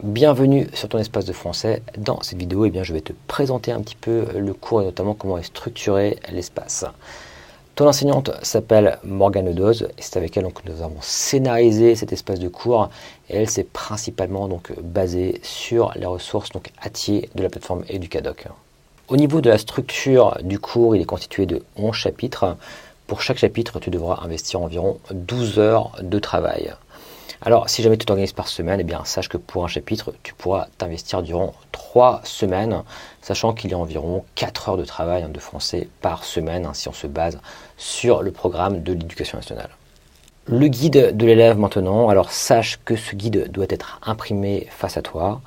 Bienvenue sur ton espace de français. Dans cette vidéo, je vais te présenter un petit peu le cours et notamment comment est structuré l'espace. Ton enseignante s'appelle Morgane Doz et c'est avec elle que nous avons scénarisé cet espace de cours. Et elle s'est principalement basée sur les ressources Hatier de la plateforme Educadoc. Au niveau de la structure du cours, il est constitué de 11 chapitres. Pour chaque chapitre, tu devras investir environ 12 heures de travail. Alors, si jamais tu t'organises par semaine, sache que pour un chapitre, tu pourras t'investir durant 3 semaines, sachant qu'il y a environ 4 heures de travail de français par semaine, si on se base sur le programme de l'Éducation nationale. Le guide de l'élève maintenant, alors sache que ce guide doit être imprimé face à toi.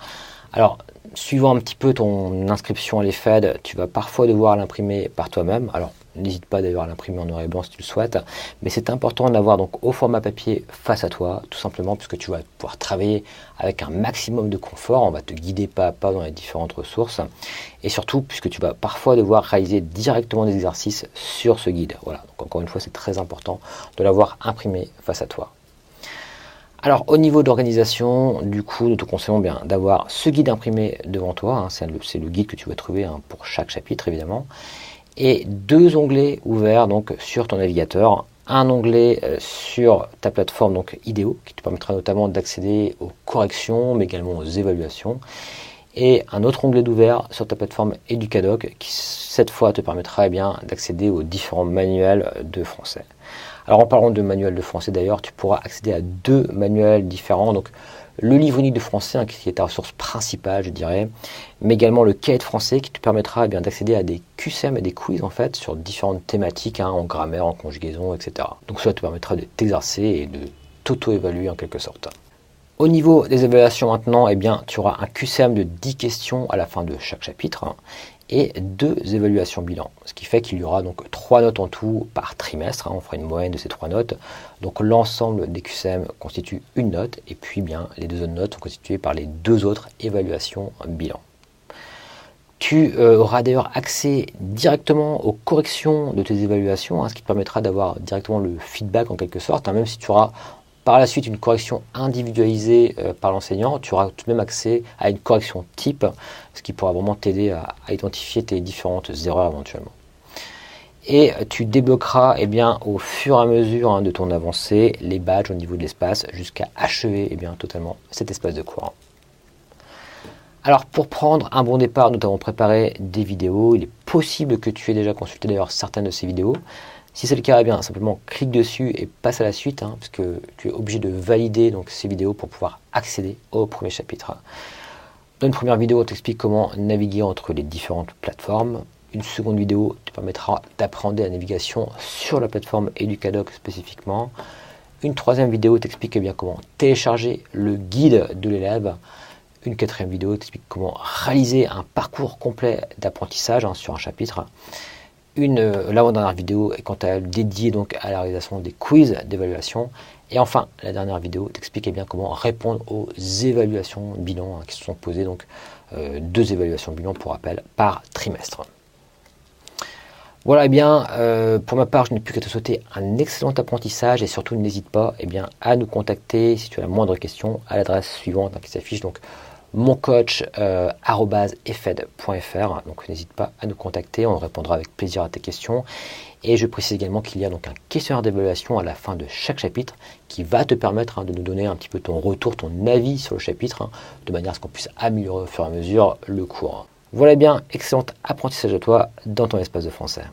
Alors, suivant un petit peu ton inscription à l'EFED, tu vas parfois devoir l'imprimer par toi-même. Alors, n'hésite pas d'ailleurs à l'imprimer en noir et blanc si tu le souhaites, mais c'est important de l'avoir au format papier face à toi, tout simplement puisque tu vas pouvoir travailler avec un maximum de confort. On va te guider pas à pas dans les différentes ressources, et surtout puisque tu vas parfois devoir réaliser directement des exercices sur ce guide. Voilà, donc encore une fois, c'est très important de l'avoir imprimé face à toi. Alors au niveau d'organisation, du coup, nous te conseillons d'avoir ce guide imprimé devant toi, c'est le guide que tu vas trouver pour chaque chapitre évidemment, et 2 onglets ouverts sur ton navigateur, un onglet sur ta plateforme IDEO qui te permettra notamment d'accéder aux corrections mais également aux évaluations, et un autre onglet d'ouvert sur ta plateforme Educadoc qui cette fois te permettra d'accéder aux différents manuels de français. Alors en parlant de manuels de français d'ailleurs, tu pourras accéder à 2 manuels différents, donc le livre unique de français qui est ta ressource principale je dirais, mais également le cahier de français qui te permettra d'accéder à des QCM et des quiz sur différentes thématiques en grammaire, en conjugaison, etc. Donc cela te permettra de t'exercer et de t'auto-évaluer en quelque sorte. Au niveau des évaluations maintenant, tu auras un QCM de 10 questions à la fin de chaque chapitre et 2 évaluations bilan. Ce qui fait qu'il y aura 3 notes en tout par trimestre. On fera une moyenne de ces 3 notes. Donc l'ensemble des QCM constitue une note et puis les 2 autres notes sont constituées par les 2 autres évaluations bilan. Tu auras d'ailleurs accès directement aux corrections de tes évaluations, ce qui te permettra d'avoir directement le feedback en quelque sorte, même si tu auras par la suite une correction individualisée par l'enseignant, tu auras tout de même accès à une correction type, ce qui pourra vraiment t'aider à identifier tes différentes erreurs éventuellement. Et tu débloqueras au fur et à mesure de ton avancée les badges au niveau de l'espace jusqu'à achever totalement cet espace de cours. Alors pour prendre un bon départ, nous t'avons préparé des vidéos. Il est possible que tu aies déjà consulté d'ailleurs certaines de ces vidéos. Si c'est le cas, simplement clique dessus et passe à la suite, puisque tu es obligé de valider ces vidéos pour pouvoir accéder au premier chapitre. Dans une première vidéo, on t'explique comment naviguer entre les différentes plateformes. Une seconde vidéo te permettra d'apprendre la navigation sur la plateforme Educadoc spécifiquement. Une troisième vidéo t'explique comment télécharger le guide de l'élève. Une quatrième vidéo t'explique comment réaliser un parcours complet d'apprentissage sur un chapitre. L'avant-dernière vidéo est quant à elle dédiée à la réalisation des quiz d'évaluation. Et enfin, la dernière vidéo t'explique comment répondre aux évaluations bilan qui se sont posées, 2 évaluations bilan pour rappel par trimestre. Voilà, pour ma part, je n'ai plus qu'à te souhaiter un excellent apprentissage et surtout n'hésite pas à nous contacter si tu as la moindre question à l'adresse suivante qui s'affiche, moncoach@efed.fr. Donc n'hésite pas à nous contacter, on répondra avec plaisir à tes questions. Et je précise également qu'il y a un questionnaire d'évaluation à la fin de chaque chapitre qui va te permettre de nous donner un petit peu ton retour, ton avis sur le chapitre, de manière à ce qu'on puisse améliorer au fur et à mesure le cours. Voilà excellent apprentissage à toi dans ton espace de français.